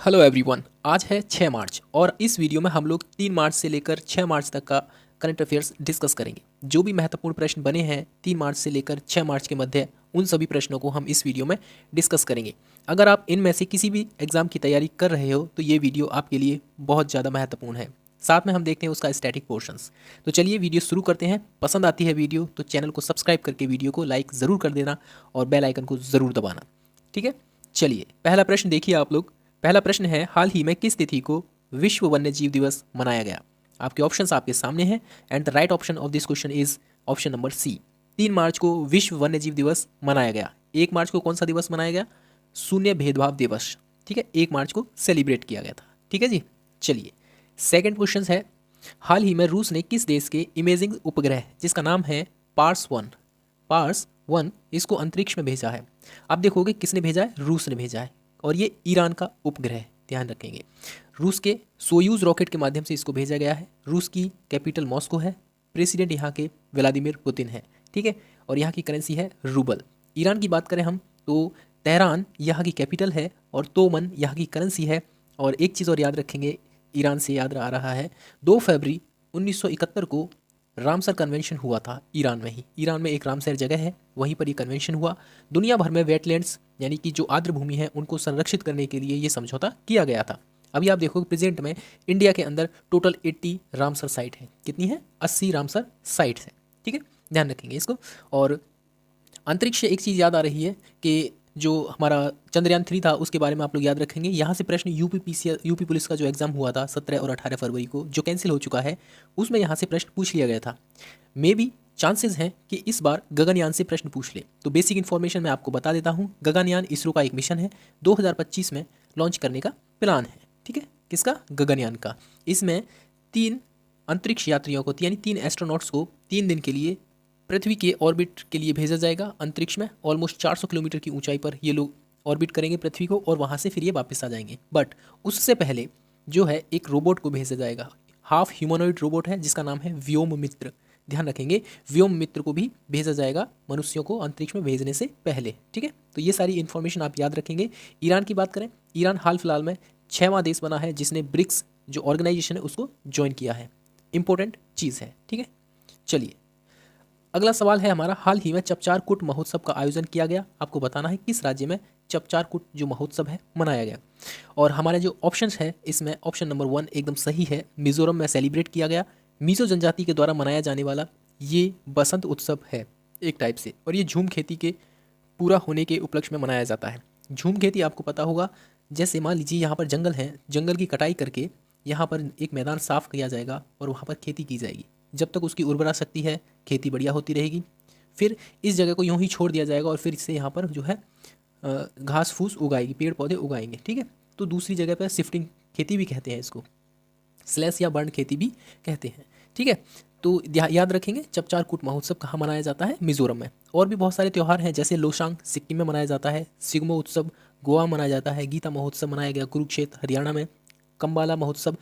Hello everyone. आज है 6 मार्च और इस वीडियो में हम लोग 3 मार्च से लेकर 6 मार्च तक का करंट अफेयर्स डिस्कस करेंगे। जो भी महत्वपूर्ण प्रश्न बने हैं 3 मार्च से लेकर 6 मार्च के मध्य, उन सभी प्रश्नों को हम इस वीडियो में डिस्कस करेंगे। अगर आप इनमें से किसी भी एग्जाम की तैयारी कर रहे हो तो ये वीडियो आपके लिए बहुत ज़्यादा महत्वपूर्ण है। साथ में हम देखते हैं उसका स्टैटिक पोर्शंस। तो चलिए वीडियो शुरू करते हैं। पसंद आती है वीडियो तो चैनल को सब्सक्राइब करके वीडियो को लाइक ज़रूर कर देना और बेल आइकन को ज़रूर दबाना। ठीक है, चलिए पहला प्रश्न देखिए आप लोग। पहला प्रश्न है, हाल ही में किस तिथि को विश्व वन्यजीव दिवस मनाया गया? आपके ऑप्शंस आपके सामने हैं and the right option of this question is option number C. 3 मार्च को विश्व वन्यजीव दिवस मनाया गया। 1 मार्च को कौन सा दिवस मनाया गया? शून्य भेदभाव दिवस। ठीक है, 1 मार्च को सेलिब्रेट किया गया था। ठीक है जी, चलिए सेकंड क्वेश्चन है, हाल ही में रूस ने किस देश के इमेजिंग उपग्रह जिसका नाम है पार्स 1 इसको अंतरिक्ष में भेजा है? आप देखोगे किसने भेजा है? रूस ने भेजा है और ये ईरान का उपग्रह, ध्यान रखेंगे। रूस के सोयूज रॉकेट के माध्यम से इसको भेजा गया है। रूस की कैपिटल मॉस्को है। प्रेसिडेंट यहाँ के व्लादिमीर पुतिन है। ठीक है, और यहाँ की करेंसी है रूबल। ईरान की बात करें हम तो तेहरान यहाँ की कैपिटल है और तोमन यहाँ की करेंसी है। और एक चीज़ और याद रखेंगे, ईरान से याद आ रहा है, 2 फरवरी 1971 को रामसर कन्वेंशन हुआ था ईरान में ही। ईरान में एक रामसर जगह है, वहीं पर ये कन्वेंशन हुआ। दुनिया भर में वेटलैंड्स यानी कि जो आर्द्र भूमि है उनको संरक्षित करने के लिए ये समझौता किया गया था। अभी आप देखोगे प्रेजेंट में इंडिया के अंदर टोटल 80 रामसर साइट है। कितनी है? 80 रामसर साइट्स है। ठीक है, ध्यान रखेंगे इसको। और अंतरिक्ष से एक चीज़ याद आ रही है कि जो हमारा चंद्रयान 3 था उसके बारे में आप लोग याद रखेंगे। यहाँ से प्रश्न यूपी पुलिस का जो एग्ज़ाम हुआ था 17 और 18 फरवरी को, जो कैंसिल हो चुका है, उसमें यहाँ से प्रश्न पूछ लिया गया था। मे बी चांसेस हैं कि इस बार गगनयान से प्रश्न पूछ ले। तो बेसिक इन्फॉर्मेशन मैं आपको बता देता हूँ। गगनयान इसरो का एक मिशन है, 2025 में लॉन्च करने का प्लान है। ठीक है, किसका? गगनयान का। इसमें 3 अंतरिक्ष यात्रियों को यानी 3 एस्ट्रोनॉट्स को 3 दिन के लिए पृथ्वी के ऑर्बिट के लिए भेजा जाएगा अंतरिक्ष में। ऑलमोस्ट 400 किलोमीटर की ऊंचाई पर ये लोग ऑर्बिट करेंगे पृथ्वी को और वहाँ से फिर ये वापस आ जाएंगे। बट उससे पहले जो है एक रोबोट को भेजा जाएगा, हाफ ह्यूमनॉइड रोबोट है जिसका नाम है व्योम मित्र। ध्यान रखेंगे, व्योम मित्र को भी भेजा जाएगा मनुष्यों को अंतरिक्ष में भेजने से पहले। ठीक है, तो ये सारी इन्फॉर्मेशन आप याद रखेंगे। ईरान की बात करें, ईरान हाल फिलहाल में 6वां देश बना है जिसने ब्रिक्स जो ऑर्गेनाइजेशन है उसको ज्वाइन किया है। इंपॉर्टेंट चीज़ है। ठीक है, चलिए अगला सवाल है हमारा, हाल ही में चपचार कूट महोत्सव का आयोजन किया गया। आपको बताना है किस राज्य में चपचार कूट जो महोत्सव है मनाया गया। और हमारे जो ऑप्शंस है इसमें ऑप्शन नंबर 1 एकदम सही है, मिजोरम में सेलिब्रेट किया गया। मिजो जनजाति के द्वारा मनाया जाने वाला ये बसंत उत्सव है एक टाइप से, और ये झूम खेती के पूरा होने के उपलक्ष्य में मनाया जाता है। झूम खेती आपको पता होगा, जैसे मान लीजिए यहाँ पर जंगल है, जंगल की कटाई करके यहाँ पर एक मैदान साफ किया जाएगा और वहाँ पर खेती की जाएगी। जब तक उसकी उर्वरा शक्ति है खेती बढ़िया होती रहेगी। फिर इस जगह को यूं ही छोड़ दिया जाएगा और फिर इससे यहाँ पर जो है घास फूस उगाएगी, पेड़ पौधे उगाएंगे। ठीक है, तो दूसरी जगह पर शिफ्टिंग खेती भी कहते हैं इसको, स्लैश या बर्न खेती भी कहते हैं। ठीक है, तो याद रखेंगे चपचार कूट महोत्सव कहाँ मनाया जाता है? मिजोरम में। और भी बहुत सारे त्यौहार हैं जैसे लोसांग सिक्किम में मनाया जाता है, सिग्मो उत्सव गोवा में मनाया जाता है, गीता महोत्सव मनाया गया कुरुक्षेत्र हरियाणा में, कम्बाला महोत्सव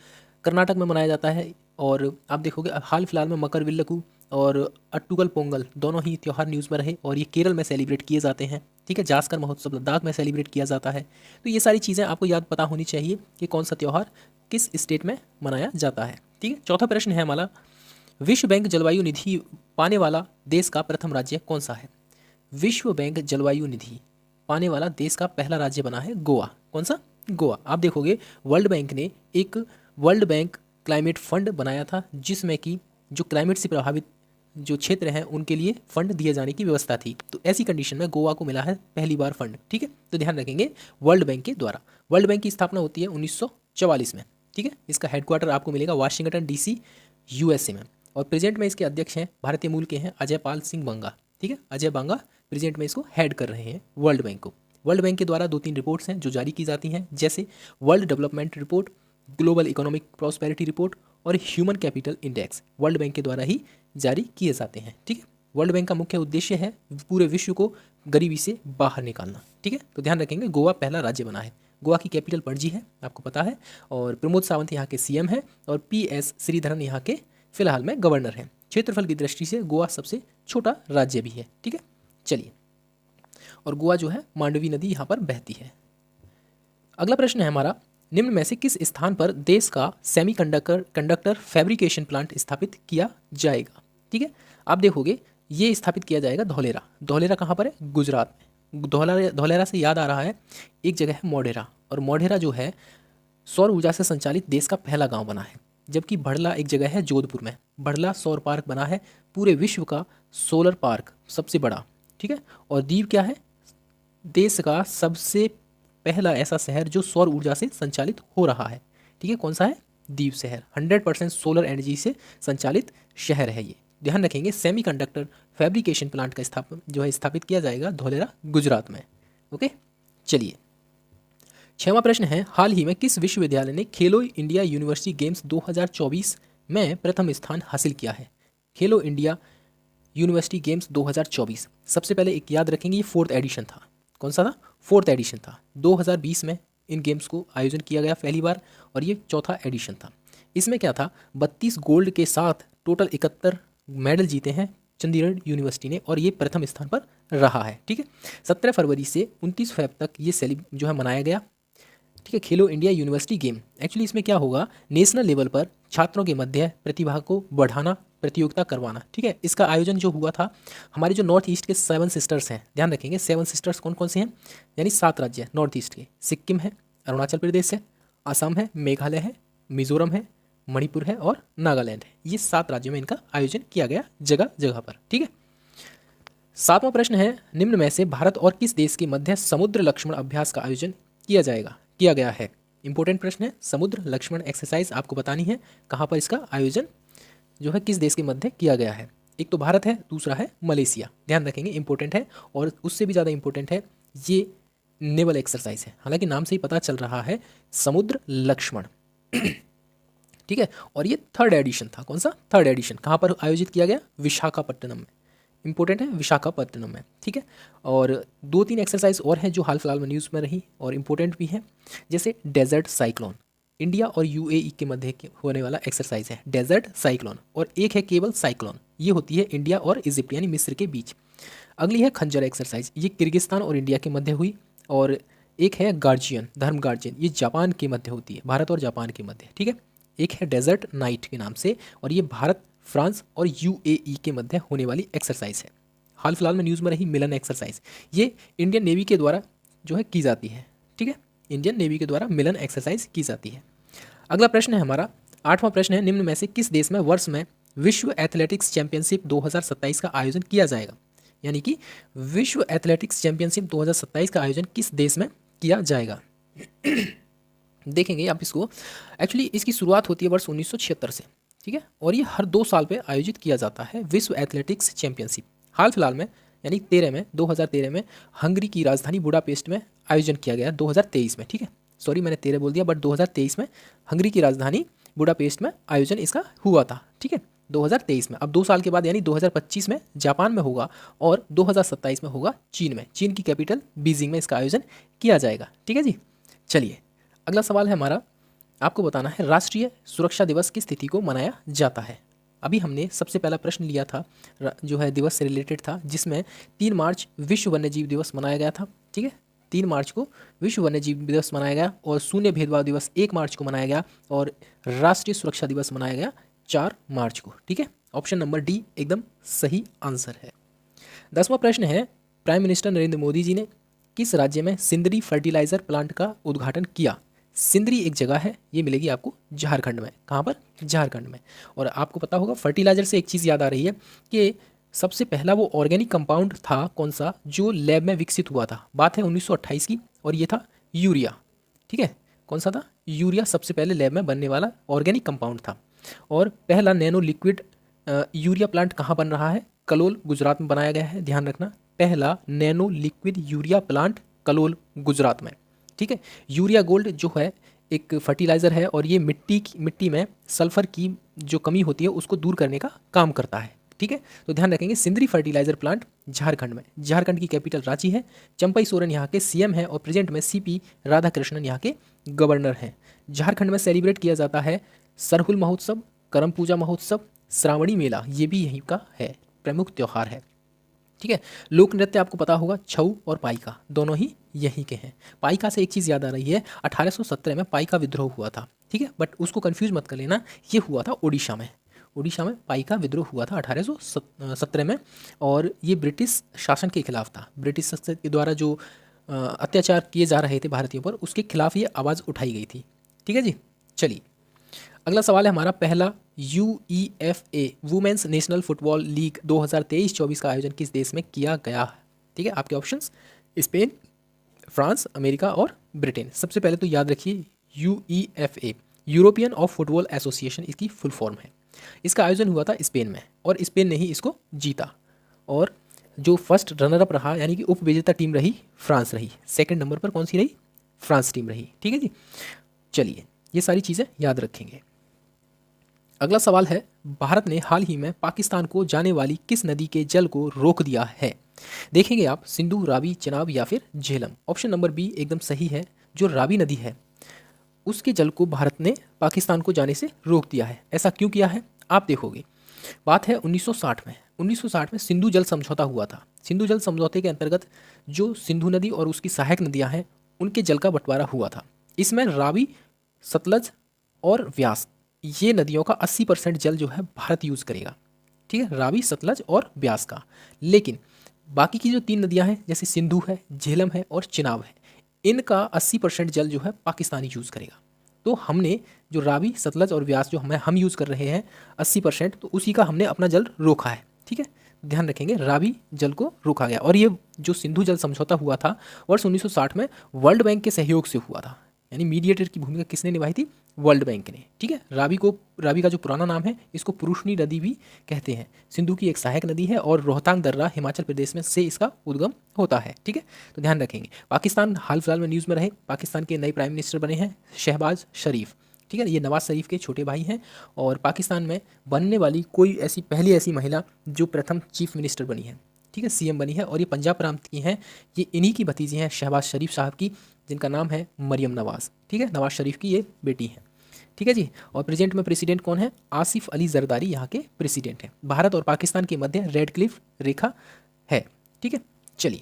कर्नाटक में मनाया जाता है। और आप देखोगे हाल फिलहाल में मकर विल्लकू और अट्टुगल पोंगल दोनों ही त्यौहार न्यूज़ में रहे और ये केरल में सेलिब्रेट किए जाते हैं। ठीक है, जास्कर महोत्सव लद्दाख में सेलिब्रेट किया जाता है। तो ये सारी चीज़ें आपको याद पता होनी चाहिए कि कौन सा त्यौहार किस स्टेट में मनाया जाता है। ठीक है, चौथा प्रश्न है हमारा, विश्व बैंक जलवायु निधि पाने वाला देश का प्रथम राज्य कौन सा है? विश्व बैंक जलवायु निधि पाने वाला देश का पहला राज्य बना है गोवा। कौन सा? गोवा। आप देखोगे वर्ल्ड बैंक ने एक वर्ल्ड बैंक क्लाइमेट फंड बनाया था जिसमें कि जो क्लाइमेट से प्रभावित जो क्षेत्र हैं उनके लिए फंड दिए जाने की व्यवस्था थी। तो ऐसी कंडीशन में गोवा को मिला है पहली बार फंड। ठीक है, तो ध्यान रखेंगे वर्ल्ड बैंक के द्वारा। वर्ल्ड बैंक की स्थापना होती है 1944 में। ठीक है, इसका हेडक्वार्टर आपको मिलेगा वाशिंगटन DC USA में। और प्रेजेंट में इसके अध्यक्ष हैं भारतीय मूल के हैं अजय पाल सिंह बंगा। ठीक है, अजय बंगा प्रेजेंट में इसको हेड कर रहे हैं वर्ल्ड बैंक को। वर्ल्ड बैंक के द्वारा 2-3 रिपोर्ट्स हैं जो जारी की जाती हैं, जैसे world development report, global economic prosperity report और human capital index world bank के द्वारा ही जारी किए जाते हैं। ठीक है, वर्ल्ड बैंक का मुख्य उद्देश्य है पूरे विश्व को गरीबी से बाहर निकालना। ठीक है, तो ध्यान रखेंगे गोवा पहला राज्य बना है। गोवा की कैपिटल पणजी है, आपको पता है। और प्रमोद सावंत यहाँ के CM हैं और PS श्रीधरन यहाँ के फिलहाल में गवर्नर हैं। क्षेत्रफल की दृष्टि से गोवा सबसे छोटा राज्य भी है। ठीक है, चलिए, और गोवा जो है मांडवी नदी यहाँ पर बहती है। अगला प्रश्न है हमारा, निम्न में से किस स्थान पर देश का कंडक्टर फैब्रिकेशन प्लांट स्थापित किया जाएगा? ठीक है, आप देखोगे ये स्थापित किया जाएगा धौलेरा। धौलेरा कहाँ पर है? गुजरात में। धौलेरा से याद आ रहा है, एक जगह है मोढेरा, और मोढेरा जो है सौर ऊर्जा से संचालित देश का पहला गांव बना है। जबकि बड़ला एक जगह है जोधपुर में, बड़ला सौर पार्क बना है पूरे विश्व का सोलर पार्क सबसे बड़ा। ठीक है, और दीव क्या है? देश का सबसे पहला ऐसा शहर जो सौर ऊर्जा से संचालित हो रहा है। ठीक है, कौन सा है? दीव शहर। 100% सोलर एनर्जी से संचालित शहर है ये। ध्यान रखेंगे, सेमीकंडक्टर फैब्रिकेशन प्लांट का स्थापित किया जाएगा धौलेरा, गुजरात में। ओके, चलिए 6वां प्रश्न है, हाल ही में किस विश्वविद्यालय ने खेलो इंडिया यूनिवर्सिटी गेम्स 2024 में प्रथम स्थान हासिल किया है? खेलो इंडिया यूनिवर्सिटी गेम्स 2024, सबसे पहले एक याद रखेंगे, ये 4th एडिशन था। कौन सा था? 4th एडिशन था। 2020 में इन गेम्स को आयोजन किया गया पहली बार, और ये 4था एडिशन था। इसमें क्या था? 32 गोल्ड के साथ टोटल 71 मेडल जीते हैं चंडीगढ़ यूनिवर्सिटी ने, और ये प्रथम स्थान पर रहा है। ठीक है, 17 फरवरी से 29 फरवरी तक ये जो है मनाया गया। ठीक है, खेलो इंडिया यूनिवर्सिटी गेम। एक्चुअली इसमें क्या होगा, नेशनल लेवल पर छात्रों के मध्य प्रतिभा को बढ़ाना, प्रतियोगिता करवाना। ठीक है, इसका आयोजन जो हुआ था, हमारे जो नॉर्थ ईस्ट के 7 सिस्टर्स हैं, ध्यान रखेंगे 7 सिस्टर्स कौन कौन से हैं, यानी 7 राज्य हैं नॉर्थ ईस्ट के। सिक्किम है, अरुणाचल प्रदेश है, असम है, मेघालय है, मिजोरम है, मणिपुर है और नागालैंड है। ये 7 राज्यों में इनका आयोजन किया गया जगह जगह पर। ठीक है, 7वां प्रश्न है, निम्न में से भारत और किस देश के मध्य समुद्र लक्ष्मण अभ्यास का आयोजन किया गया है? इंपॉर्टेंट प्रश्न है, समुद्र लक्ष्मण एक्सरसाइज आपको बतानी है, कहाँ पर इसका आयोजन जो है किस देश के मध्य किया गया है? एक तो भारत है, दूसरा है मलेशिया। ध्यान रखेंगे, इंपॉर्टेंट है, और उससे भी ज़्यादा इंपॉर्टेंट है, ये नेवल एक्सरसाइज है, हालांकि नाम से ही पता चल रहा है समुद्र लक्ष्मण। ठीक है, और ये 3rd एडिशन था। कौन सा? 3rd addition. कहाँ पर आयोजित किया गया? विशाखापट्टनम में। इंपॉर्टेंट है, विशाखापट्टनम में। ठीक है, और 2-3 एक्सरसाइज और हैं जो हाल फिलहाल में न्यूज़ में रही और इम्पोर्टेंट भी हैं, जैसे डेजर्ट साइक्लोन, इंडिया और यूएई के मध्य होने वाला एक्सरसाइज है डेजर्ट साइक्लोन, और एक है केबल साइक्लोन, ये होती है इंडिया और इजिप्ट यानी मिस्र के बीच। अगली है खंजर एक्सरसाइज, ये किर्गिस्तान और इंडिया के मध्य हुई, और एक है गार्जियन, धर्म गार्जियन, ये जापान के मध्य होती है, भारत और जापान के मध्य। ठीक है, एक है डेजर्ट नाइट के नाम से, और ये भारत, फ्रांस और यूएई के मध्य होने वाली एक्सरसाइज है। हाल फिलहाल में न्यूज़ में रही मिलन एक्सरसाइज, ये इंडियन नेवी के द्वारा जो है की जाती है। ठीक है, इंडियन नेवी के द्वारा मिलन एक्सरसाइज की जाती है। अगला प्रश्न है हमारा 8वां प्रश्न है, निम्न में से किस देश में वर्ष में विश्व एथलेटिक्स चैंपियनशिप 2027 का आयोजन किया जाएगा? यानी कि विश्व एथलेटिक्स चैंपियनशिप 2027 का आयोजन किस देश में किया जाएगा? देखेंगे आप इसको, एक्चुअली इसकी शुरुआत होती है वर्ष 1976 से। ठीक है, और ये हर 2 साल पे आयोजित किया जाता है विश्व एथलेटिक्स चैंपियनशिप। हाल फिलहाल में यानी 2013 में हंगरी की राजधानी बुडापेस्ट में आयोजन किया गया 2023 में। ठीक है, सॉरी मैंने 13 बोल दिया, बट 2023 में हंगरी की राजधानी बुडापेस्ट में आयोजन इसका हुआ था। ठीक है, 2023 में। अब 2 साल के बाद यानी 2025 में जापान में होगा, और 2027 में होगा चीन में, चीन की कैपिटल बीजिंग में इसका आयोजन किया जाएगा। ठीक है जी, चलिए अगला सवाल है हमारा, आपको बताना है राष्ट्रीय सुरक्षा दिवस किस तिथि को मनाया जाता है? अभी हमने सबसे पहला प्रश्न लिया था जो है दिवस से रिलेटेड था, जिसमें 3 मार्च विश्व वन्यजीव दिवस मनाया गया था। ठीक है, 3 मार्च को विश्व वन्यजीव दिवस मनाया गया, और शून्य भेदभाव दिवस 1 मार्च को मनाया गया, और राष्ट्रीय सुरक्षा दिवस मनाया गया 4 मार्च को। ठीक है, ऑप्शन नंबर डी एकदम सही आंसर है। 10वां प्रश्न है, प्राइम मिनिस्टर नरेंद्र मोदी जी ने किस राज्य में सिंदरी फर्टिलाइजर प्लांट का उद्घाटन किया? सिंदरी एक जगह है, ये मिलेगी आपको झारखंड में। कहाँ पर? झारखंड में। और आपको पता होगा फर्टिलाइजर से एक चीज़ याद आ रही है कि सबसे पहला वो ऑर्गेनिक कंपाउंड था कौन सा जो लैब में विकसित हुआ था? बात है 1928 की, और ये था यूरिया। ठीक है, कौन सा था? यूरिया सबसे पहले लैब में बनने वाला ऑर्गेनिक कंपाउंड था। और पहला नैनो लिक्विड यूरिया प्लांट कहाँ बन रहा है? कलोल, गुजरात में बनाया गया है। ध्यान रखना, पहला nano liquid urea plant Kalol, Gujarat में। ठीक है, यूरिया गोल्ड जो है एक फर्टिलाइज़र है, और ये मिट्टी में सल्फर की जो कमी होती है उसको दूर करने का काम करता है। ठीक है, तो ध्यान रखेंगे सिंदरी फर्टिलाइजर प्लांट झारखंड में। झारखंड की कैपिटल रांची है। चंपई सोरेन यहाँ के सीएम हैं, और प्रेजेंट में सीपी राधाकृष्णन यहाँ के गवर्नर हैं। झारखंड में सेलिब्रेट किया जाता है सरहुल महोत्सव, करम पूजा महोत्सव, श्रावणी मेला, ये भी यहीं का है, प्रमुख त्यौहार है। ठीक है। लोक नृत्य आपको पता होगा, छऊ और पाइका दोनों ही यहीं के हैं। पाइका से एक चीज़ याद आ रही है, 1817 में पाइका विद्रोह हुआ था, ठीक है, बट उसको कंफ्यूज मत कर लेना, ये हुआ था उड़ीसा में। उड़ीसा में पाइका विद्रोह हुआ था 1817 में, और ये ब्रिटिश शासन के खिलाफ था। ब्रिटिश शासन के द्वारा जो अत्याचार किए जा रहे थे भारतीयों पर, उसके खिलाफ ये आवाज़ उठाई गई थी। ठीक है जी। चलिए, अगला सवाल है हमारा, पहला UEFA women's national football league 2023-24 का आयोजन किस देश में किया गया? ठीक है, आपके ऑप्शंस स्पेन, फ्रांस, अमेरिका और ब्रिटेन। सबसे पहले तो याद रखिए, UEFA European of football association इसकी फुल फॉर्म है। इसका आयोजन हुआ था स्पेन में, और स्पेन ने ही इसको जीता। और जो फर्स्ट रनर अप रहा, यानी कि उप विजेता टीम रही, फ्रांस रही। सेकंड नंबर पर कौन सी रही? फ्रांस टीम रही। ठीक है जी। चलिए, ये सारी चीज़ें याद रखेंगे। अगला सवाल है, भारत ने हाल ही में पाकिस्तान को जाने वाली किस नदी के जल को रोक दिया है? देखेंगे आप, सिंधु, रावी, चेनाब या फिर झेलम। ऑप्शन नंबर बी एकदम सही है। जो रावी नदी है, उसके जल को भारत ने पाकिस्तान को जाने से रोक दिया है। ऐसा क्यों किया है आप देखोगे। बात है 1960 में। 1960 में सिंधु जल समझौता हुआ था। सिंधु जल समझौते के अंतर्गत जो सिंधु नदी और उसकी सहायक नदियां हैं, उनके जल का बंटवारा हुआ था। इसमें रावी, सतलज और व्यास, ये नदियों का 80% जल जो है भारत यूज़ करेगा। ठीक है, रावी, सतलज और ब्यास का। लेकिन बाकी की जो 3 नदियां हैं, जैसे सिंधु है, झेलम है और चिनाब है, इनका 80% जल जो है पाकिस्तानी यूज़ करेगा। तो हमने जो रावी, सतलज और व्यास जो हम यूज़ कर रहे हैं 80%, तो उसी का हमने अपना जल रोका है। ठीक है, ध्यान रखेंगे, रावी जल को रोका गया। और ये जो सिंधु जल समझौता हुआ था वर्ष 1960 में, वर्ल्ड बैंक के सहयोग से हुआ था। यानी मीडिएटर की भूमिका किसने निभाई थी? वर्ल्ड बैंक ने। ठीक है, रावी का जो पुराना नाम है, इसको पुरुषनी नदी भी कहते हैं। सिंधु की एक सहायक नदी है, और रोहतांग दर्रा हिमाचल प्रदेश में से इसका उद्गम होता है। ठीक है, तो ध्यान रखेंगे। पाकिस्तान हाल फिलहाल में न्यूज़ में रहे, पाकिस्तान के नए प्राइम मिनिस्टर बने हैं शहबाज शरीफ। ठीक है, ये नवाज शरीफ के छोटे भाई हैं, और पाकिस्तान में बनने वाली पहली ऐसी महिला जो प्रथम चीफ मिनिस्टर बनी है। ठीक है, CM बनी है, और ये पंजाब प्रांत की हैं। ये इन्हीं की भतीजी हैं शहबाज शरीफ साहब की, जिनका नाम है मरियम नवाज़। ठीक है, नवाज शरीफ की ये बेटी है। ठीक है जी। और प्रेजेंट में प्रेसिडेंट कौन है? आसिफ अली जरदारी यहाँ के प्रेसिडेंट हैं। भारत और पाकिस्तान के मध्य रेड क्लिफ रेखा है। ठीक है, चलिए,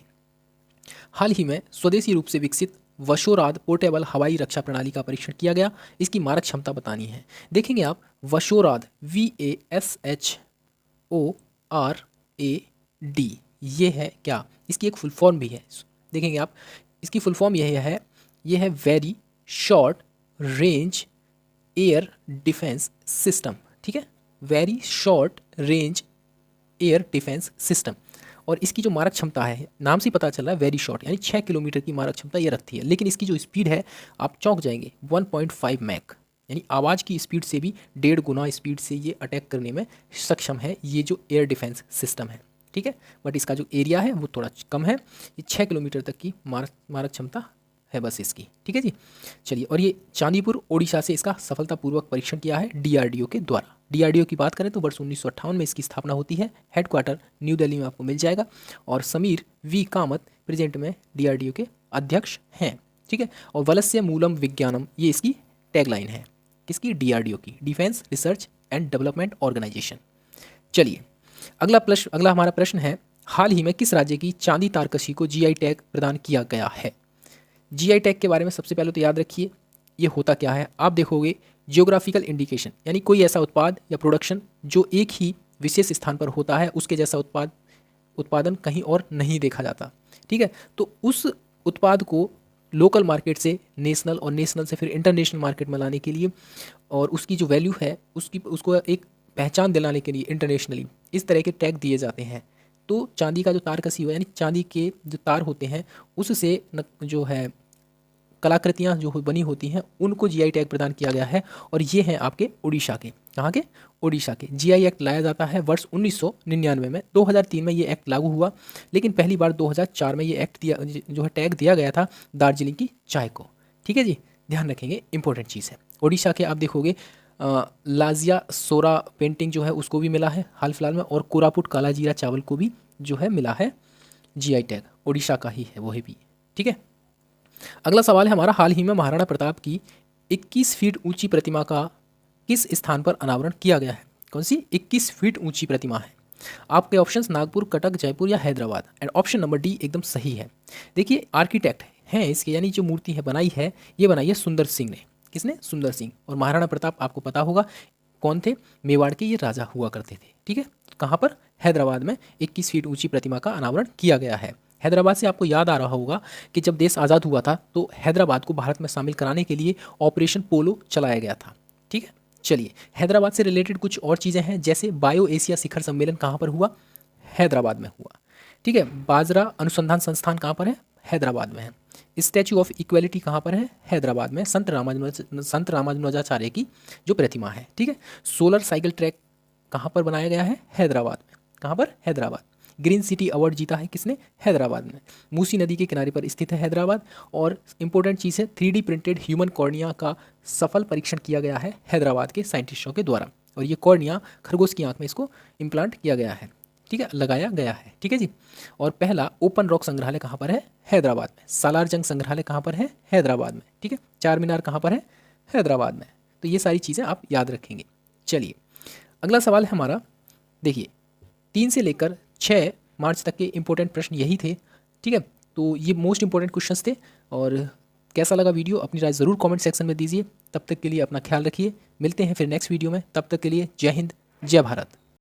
हाल ही में स्वदेशी रूप से विकसित वशोराद पोर्टेबल हवाई रक्षा प्रणाली का परीक्षण किया गया। इसकी मारक क्षमता बतानी है। देखेंगे आप, वशोराद VASHORAD, ये है क्या? इसकी एक फुल फॉर्म भी है। देखेंगे आप, इसकी फुल फॉर्म यह है very short range air defence system. ठीक है, very short range air defence system. और इसकी जो मारक क्षमता है, नाम से पता चल रहा है वेरी शॉर्ट, यानी 6 किलोमीटर की मारक क्षमता ये रखती है। लेकिन इसकी जो स्पीड है, आप चौंक जाएंगे, 1.5 मैक, यानी आवाज़ की स्पीड से भी 1.5 गुना स्पीड से ये अटैक करने में सक्षम है, ये जो एयर डिफेंस सिस्टम है। ठीक है, बट इसका जो एरिया है वो थोड़ा कम है। ये 6 किलोमीटर तक की मारक क्षमता है बस इसकी। ठीक है जी। चलिए, और ये चांदीपुर ओडिशा से इसका सफलतापूर्वक परीक्षण किया है DRDO के द्वारा। DRDO की बात करें तो वर्ष 1958 में इसकी स्थापना होती है। हेडक्वार्टर न्यू दिल्ली में आपको मिल जाएगा, और समीर V कामत प्रेजेंट में DRDO के अध्यक्ष हैं। ठीक है, और वलस्य मूलम विज्ञानम, ये इसकी टैगलाइन है। किसकी? DRDO की, defence research and development organisation. चलिए, अगला हमारा प्रश्न है, हाल ही में किस राज्य की चांदी तारकशी को GI टैग प्रदान किया गया है? GI टैग के बारे में सबसे पहले तो याद रखिए, ये होता क्या है। आप देखोगे, जियोग्राफिकल इंडिकेशन, यानी कोई ऐसा उत्पाद या प्रोडक्शन जो एक ही विशेष स्थान पर होता है, उसके जैसा उत्पादन कहीं और नहीं देखा जाता। ठीक है, तो उस उत्पाद को लोकल मार्केट से नेशनल, और नेशनल से फिर इंटरनेशनल मार्केट में लाने के लिए, और उसकी जो वैल्यू है उसको एक पहचान दिलाने के लिए इंटरनेशनली इस तरह के टैग दिए जाते हैं। तो चांदी का जो तारकशी हो, यानी चांदी के जो तार होते हैं, उससे जो है कलाकृतियाँ जो बनी होती हैं, उनको GI टैग प्रदान किया गया है। और ये हैं आपके उड़ीसा के। कहाँ के? उड़ीसा के। GI एक्ट लाया जाता है वर्ष 1999 में। 2003 में ये एक्ट लागू हुआ, लेकिन पहली बार 2004 में ये एक्ट जो है टैग दिया गया था दार्जिलिंग की चाय को। ठीक है जी, ध्यान रखेंगे, इंपॉर्टेंट चीज़ है। उड़ीसा के आप देखोगे, लाजिया सोरा पेंटिंग जो है उसको भी मिला है हाल फिलहाल में, और कोरापुट काला जीरा चावल को भी जो है मिला है GI टैग। उड़ीसा का ही है वो भी। ठीक है, अगला सवाल है हमारा, हाल ही में महाराणा प्रताप की 21 फीट ऊंची प्रतिमा का किस स्थान पर अनावरण किया गया है? कौन सी 21 फीट ऊंची प्रतिमा है? आपके ऑप्शंस नागपुर, कटक, जयपुर या Hyderabad. And option number D एकदम सही है। देखिए आर्किटेक्ट हैं इसके, यानी जो मूर्ति है बनाई है, ये बनाई है सुंदर सिंह ने। किसने? सुंदर सिंह। और महाराणा प्रताप आपको पता होगा कौन थे? मेवाड़ के ये राजा हुआ करते थे। ठीक है, कहाँ पर? हैदराबाद में 21 फीट ऊंची प्रतिमा का अनावरण किया गया है। हैदराबाद से आपको याद आ रहा होगा कि जब देश आज़ाद हुआ था तो हैदराबाद को भारत में शामिल कराने के लिए ऑपरेशन पोलो चलाया गया था। ठीक है, चलिए हैदराबाद से रिलेटेड कुछ और चीज़ें हैं, जैसे बायो एशिया शिखर सम्मेलन कहाँ पर हुआ? हैदराबाद में हुआ। ठीक है, बाजरा अनुसंधान संस्थान कहाँ पर है? हैदराबाद में है। स्टैचू ऑफ इक्वेलिटी कहाँ पर है? हैदराबाद में, संत रामानुजाचार्य की जो प्रतिमा है। ठीक है, सोलर साइकिल ट्रैक कहाँ पर बनाया गया है? हैदराबाद में। कहाँ पर? हैदराबाद। ग्रीन सिटी अवार्ड जीता है किसने? हैदराबाद में। मूसी नदी के किनारे पर स्थित है हैदराबाद। और इंपॉर्टेंट चीज़ है 3D प्रिंटेड ह्यूमन कॉर्निया का सफल परीक्षण किया गया है हैदराबाद के साइंटिस्टों के द्वारा। और ये कॉर्निया खरगोश की आंख में इसको इम्प्लांट किया गया है। ठीक है, लगाया गया है। ठीक है जी। और पहला ओपन रॉक संग्रहालय कहाँ पर है? हैदराबाद में। सालार जंग संग्रहालय कहाँ पर है? हैदराबाद में। ठीक है, चार मीनार कहाँ पर है? हैदराबाद में। तो ये सारी चीज़ें आप याद रखेंगे। चलिए अगला सवाल है हमारा, देखिए 3 से लेकर 6 मार्च तक के इंपॉर्टेंट प्रश्न यही थे। ठीक है, तो ये मोस्ट इंपॉर्टेंट क्वेश्चंस थे। और कैसा लगा वीडियो अपनी राय ज़रूर कमेंट सेक्शन में दीजिए। तब तक के लिए अपना ख्याल रखिए, मिलते हैं फिर नेक्स्ट वीडियो में। तब तक के लिए जय हिंद, जय भारत।